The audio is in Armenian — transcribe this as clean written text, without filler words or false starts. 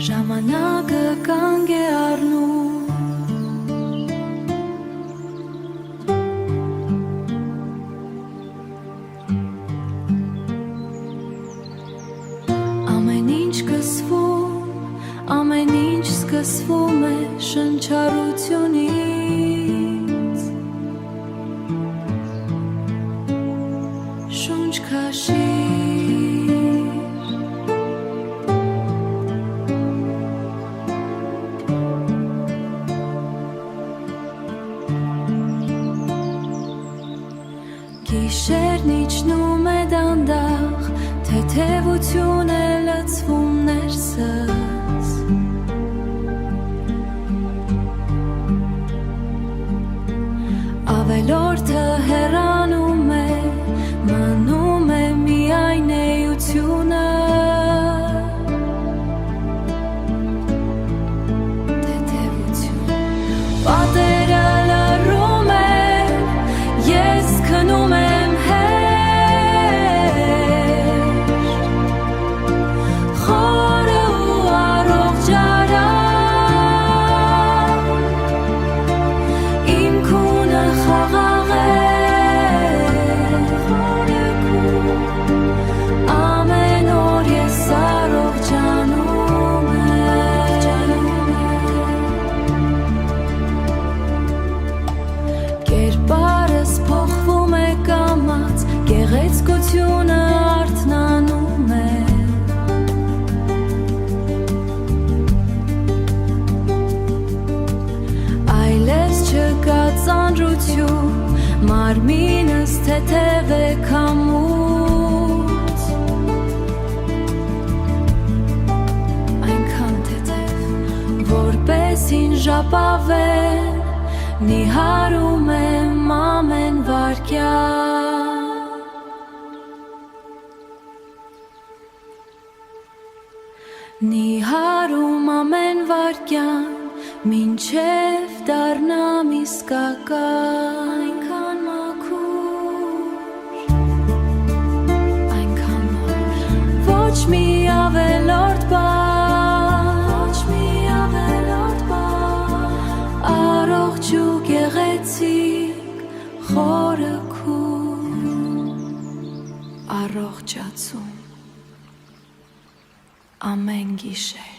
Ժամանակը կանգ է առնում Ամեն ինչ սկսվում է շնչառությունից Շունչ քաշիր Գիշերն իջնում է դանդաղ Թեթևություն է լցվում ներսս Ավելորդը հեռանում է Մնում է միայն էությունը Թեթևություն Պատերը լռում են Ես քնում եմ հեշտ Խորը ու առողջ ջարան Իմ քունը խաղաղ է Ամեն օր ես առողջանում Կերպարս փոխվում է կամաց Գեղեցկությունը արթնանում է Այլևս չկա ծանրություն Մարմինս թեթև է քամուց Այնքան թեթև Որպես ինձ ժապավեն Նիհարում եմ ամեն վարկյան Նիհարում ամեն վարկյան Մինչև դառնամ իսկական Այնքան մաքուր Այնքան նոր Ոչ մի ավելորդ բան Առողջ ու գեղեցիկ Խորը քուն Առողջացում Ամեն գիշեր